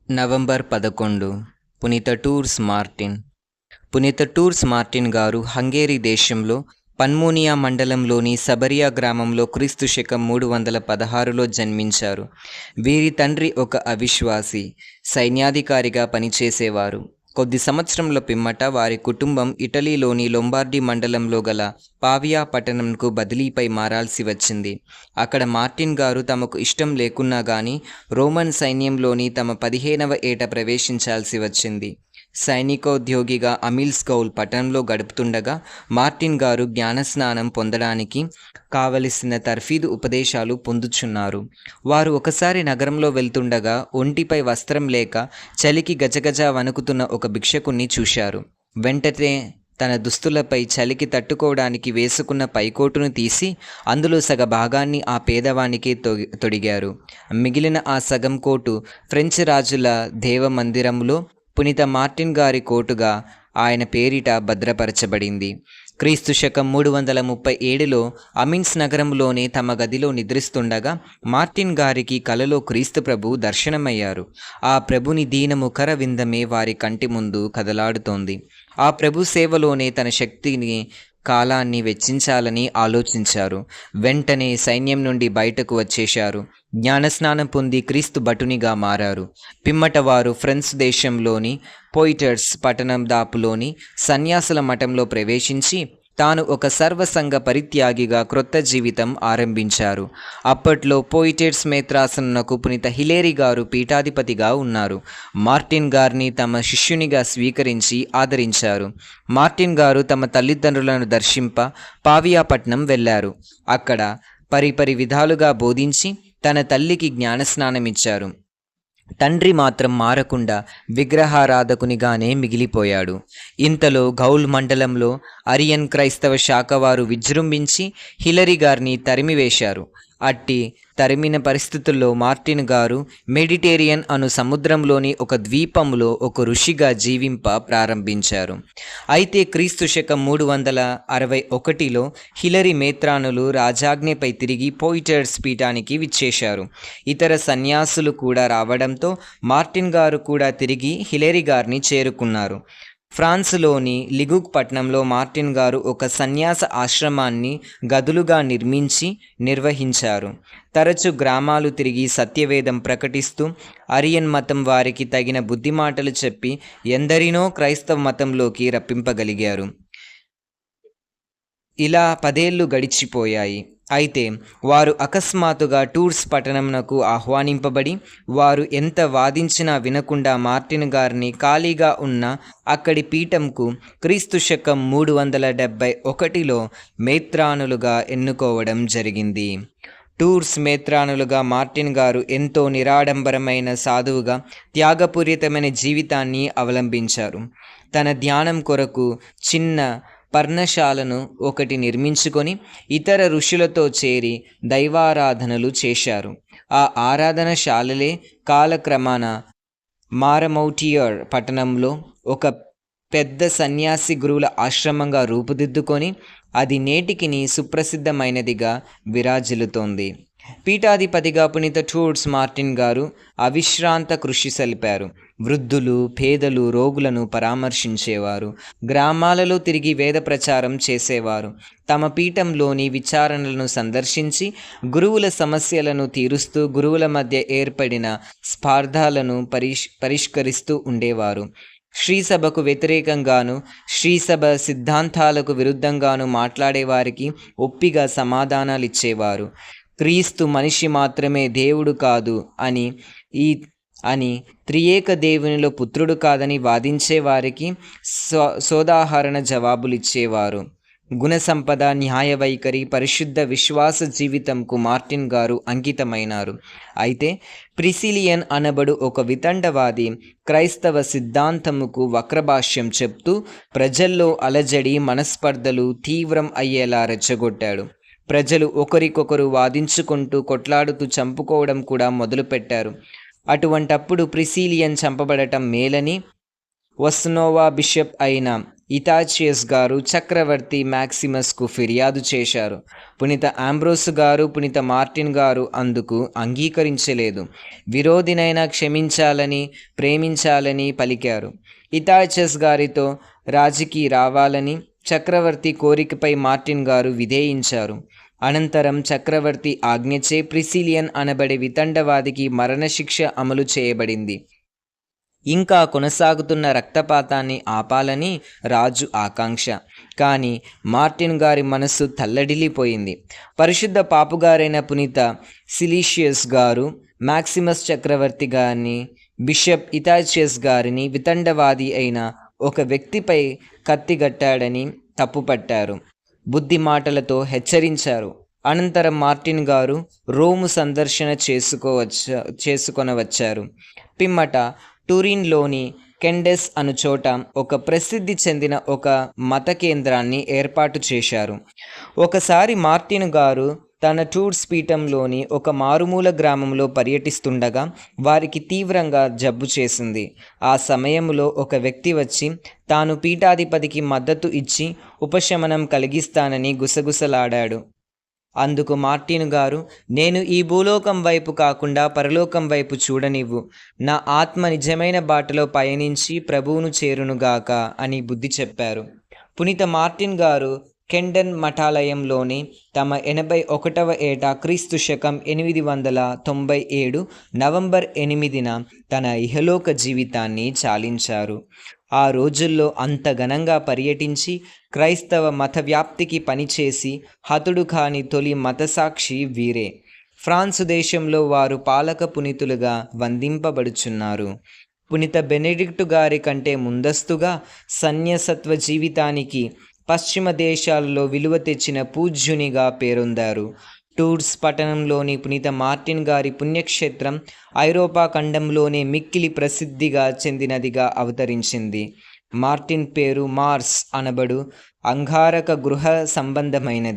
November 11 పునీత tours Martin. పునీత tours Martin గారు హంగేరీ దేశంలో పన్మోనియా మండలంలోని సబరియా గ్రామంలో క్రీస్తు శకం 316లో జన్మించారు. వీరి తండ్రి ఒక అవిశ్వాసి, సైన్యాధికారిగా పనిచేసేవారు. కొద్ది సంవత్సరముల పిమ్మట వారి కుటుంబం ఇటలీలోని లొంబార్డీ మండలంలో గల పావియా పట్టణంకు బదిలీపై మారాల్సి వచ్చింది. అక్కడ మార్టిన్ గారు తమకు ఇష్టం లేకున్నా గానీ రోమన్ సైన్యంలోని తమ 15వ ఏట ప్రవేశించాల్సి వచ్చింది. సైనికోద్యోగిగా అమీల్స్కౌల్ పట్టణంలో గడుపుతుండగా మార్టిన్ గారు జ్ఞానస్నానం పొందడానికి కావలసిన తర్ఫీదు ఉపదేశాలు పొందుచున్నారు. వారు ఒకసారి నగరంలో వెళ్తుండగా ఒంటిపై వస్త్రం లేక చలికి గజగజ వణుకుతున్న ఒక భిక్షకుణ్ణి చూశారు. వెంటనే తన దుస్తులపై చలికి తట్టుకోవడానికి వేసుకున్న పైకోటును తీసి అందులో సగ భాగాన్ని ఆ పేదవానికి తొడిగారు. మిగిలిన ఆ సగం కోటు ఫ్రెంచ్ రాజుల దేవమందిరంలో పునీత మార్టిన్ గారి కోటుగా ఆయన పేరిట భద్రపరచబడింది. క్రీస్తు శకం 337లో అమిన్స్ నగరంలోనే తమ గదిలో నిద్రిస్తుండగా మార్టిన్ గారికి కలలో క్రీస్తు ప్రభు దర్శనమయ్యారు. ఆ ప్రభుని దీనముఖర విందమే వారి కంటి ముందు కదలాడుతోంది. ఆ ప్రభు సేవలోనే తన శక్తిని కాలాన్ని వెచ్చించాలని ఆలోచించారు. వెంటనే సైన్యం నుండి బయటకు వచ్చేశారు. జ్ఞానస్నానం పొంది క్రీస్తు భటునిగా మారారు. పిమ్మట వారు ఫ్రాన్స్ దేశంలోని పోయిటర్స్ పట్టణం దాపులోని సన్యాసుల మఠంలో ప్రవేశించి తాను ఒక సర్వసంగ పరిత్యాగిగా క్రొత్త జీవితం ఆరంభించారు. అప్పట్లో పోయిటర్స్ మేత్రాసనకు పునీత హిలేరీ గారు పీఠాధిపతిగా ఉన్నారు. మార్టిన్ గారిని తమ శిష్యునిగా స్వీకరించి ఆదరించారు. మార్టిన్ గారు తమ తల్లిదండ్రులను దర్శింప పావియా పట్నం వెళ్ళారు. అక్కడ పరిపరి విధాలుగా బోధించి తన తల్లికి జ్ఞానస్నానమిచ్చారు. తండ్రి మాత్రం మారకుండా విగ్రహారాధకునిగానే మిగిలిపోయాడు. ఇంతలో గౌల్ మండలంలో అరియన్ క్రైస్తవ శాఖ వారు విజృంభించి హిలరీ గారిని తరిమివేశారు. అట్టి తరిమిన పరిస్థితుల్లో మార్టిన్ గారు మెడిటేరియన్ అను సముద్రంలోని ఒక ద్వీపంలో ఒక ఋషిగా జీవింప ప్రారంభించారు. అయితే క్రీస్తు శకం 361లో హిలరీ మేత్రానులు రాజాజ్ఞపై తిరిగి పోయిటర్స్ పీఠానికి విచ్చేశారు. ఇతర సన్యాసులు కూడా రావడంతో మార్టిన్ గారు కూడా తిరిగి హిలరీ గారిని చేరుకున్నారు. ఫ్రాన్స్లోని లిగుక్ పట్టణంలో మార్టిన్ గారు ఒక సన్యాస ఆశ్రమాన్ని గదులుగా నిర్వహించారు. తరచు గ్రామాలు తిరిగి సత్యవేదం ప్రకటిస్తూ అరియన్ మతం వారికి తగిన బుద్ధిమాటలు చెప్పి ఎందరినో క్రైస్తవ మతంలోకి రప్పింపగలిగారు. ఇలా 10 ఏళ్ళు గడిచిపోయాయి. అయితే వారు అకస్మాత్తుగా టూర్స్ పట్టణంనకు ఆహ్వానింపబడి వారు ఎంత వాదించినా వినకుండా మార్టిన్ గారిని ఖాళీగా ఉన్న అక్కడి పీఠంకు క్రీస్తు శకం 371లో మేత్రానులుగా ఎన్నుకోవడం జరిగింది. టూర్స్ మేత్రానులుగా మార్టిన్ గారు ఎంతో నిరాడంబరమైన సాధువుగా త్యాగపూరితమైన జీవితాన్ని అవలంబించారు. తన ధ్యానం కొరకు చిన్న పర్ణశాలను ఒకటి నిర్మించుకొని ఇతర ఋషులతో చేరి దైవారాధనలు చేశారు. ఆ ఆరాధనశాలలే కాలక్రమాన మారమౌటియర్ పట్టణంలో ఒక పెద్ద సన్యాసి గురువుల ఆశ్రమంగా రూపుదిద్దుకొని అది నేటికిని సుప్రసిద్ధమైనదిగా విరాజిల్లుతోంది. పీఠాధిపతిగా పునీత టూర్స్ మార్టిన్ గారు అవిశ్రాంత కృషి సలిపారు. వృద్ధులు, పేదలు, రోగులను పరామర్శించేవారు. గ్రామాలలో తిరిగి వేద ప్రచారం చేసేవారు. తమ పీఠంలోని విచారణలను సందర్శించి గురువుల సమస్యలను తీరుస్తూ గురువుల మధ్య ఏర్పడిన స్పర్ధలను పరిష్కరిస్తూ ఉండేవారు. శ్రీసభకు వ్యతిరేకంగాను శ్రీసభ సిద్ధాంతాలకు విరుద్ధంగాను మాట్లాడేవారికి ఒప్పిగా సమాధానాలిచ్చేవారు. క్రీస్తు మనిషి మాత్రమే దేవుడు కాదు అని త్రియేక దేవునిలో పుత్రుడు కాదని వాదించే వారికి సోదాహరణ జవాబులిచ్చేవారు. గుణసంపద, న్యాయ వైఖరి, పరిశుద్ధ విశ్వాస జీవితంకు మార్టిన్ గారు అంకితమైనారు. అయితే ప్రిసిలియన్ అనబడు ఒక వితండవాది క్రైస్తవ సిద్ధాంతముకు వక్రభాష్యం చెప్తూ ప్రజల్లో అలజడి, మనస్పర్ధలు తీవ్రం అయ్యేలా రెచ్చగొట్టాడు. ప్రజలు ఒకరికొకరు వాదించుకుంటూ కొట్లాడుతూ చంపుకోవడం కూడా మొదలుపెట్టారు. అటువంటప్పుడు ప్రిసిలియన్ చంపబడటం మేలని వస్నోవా బిషప్ అయిన ఇతాచియస్ గారు చక్రవర్తి మ్యాక్సిమస్కు ఫిర్యాదు చేశారు. పునీత ఆంబ్రోస్ గారు, పునీత మార్టిన్ గారు అందుకు అంగీకరించలేదు. విరోధినైనా క్షమించాలని, ప్రేమించాలని పలికారు. ఇతాచియస్ గారితో రాజీకి రావాలని చక్రవర్తి కోరికపై మార్టిన్ గారు విధేయించారు. అనంతరం చక్రవర్తి ఆజ్ఞచే ప్రిసిలియన్ అనబడే వితండవాదికి మరణశిక్ష అమలు చేయబడింది. ఇంకా కొనసాగుతున్న రక్తపాతాన్ని ఆపాలని రాజు ఆకాంక్ష. కానీ మార్టిన్ గారి మనస్సు తల్లడిల్లిపోయింది. పరిశుద్ధ పాపుగారైన పునీత సిలీషియస్ గారు మ్యాక్సిమస్ చక్రవర్తి గారిని, బిషప్ ఇతాచియస్ గారిని వితండవాది అయిన ఒక వ్యక్తిపై కత్తిగట్టాడని తప్పుపట్టారు. బుద్ధి మాటలతో హెచ్చరించారు. అనంతరం మార్టిన్ గారు రోము సందర్శన చేసుకొనవచ్చారు. పిమ్మట టూరిన్లోని కెండెస్ అను చోట ఒక ప్రసిద్ధి చెందిన ఒక మత కేంద్రాన్ని ఏర్పాటు చేశారు. ఒకసారి మార్టిన్ గారు తన టూర్స్ పీఠంలోని ఒక మారుమూల గ్రామంలో పర్యటిస్తుండగా వారికి తీవ్రంగా జబ్బు చేసింది. ఆ సమయంలో ఒక వ్యక్తి వచ్చి తాను పీఠాధిపతికి మద్దతు ఇచ్చి ఉపశమనం కలిగిస్తానని గుసగుసలాడాడు. అందుకు మార్టిన్ గారు, నేను ఈ భూలోకం వైపు కాకుండా పరలోకం వైపు చూడనివ్వు, నా ఆత్మ నిజమైన బాటలో పయనించి ప్రభువును చేరునుగాక అని బుద్ధి చెప్పారు. పునీత మార్టిన్ గారు కెండెన్ మఠాలయంలోని తమ 81వ ఏట క్రీస్తు శకం 897 నవంబర్ 8న తన ఇహలోక జీవితాన్ని చాలించారు. ఆ రోజుల్లో అంత ఘనంగా పర్యటించి క్రైస్తవ మత వ్యాప్తికి పనిచేసి హతుడు కాని తొలి మతసాక్షి వీరే. ఫ్రాన్సు దేశంలో వారు పాలక పునీతులుగా వందింపబడుచున్నారు. పునీత బెనెడిక్టు గారి కంటే ముందస్తుగా సన్యాసత్వ జీవితానికి పశ్చిమ దేశాలలో విలువ తెచ్చిన పూజ్యునిగా పేరొందారు. టూర్స్ పట్టణంలోని పునీత మార్టిన్ గారి పుణ్యక్షేత్రం ఐరోపా ఖండంలోనే మిక్కిలి ప్రసిద్ధిగా చెందినదిగా అవతరించింది. మార్టిన్ పేరు మార్స్ అనబడు అంగారక గృహ సంబంధమైనది.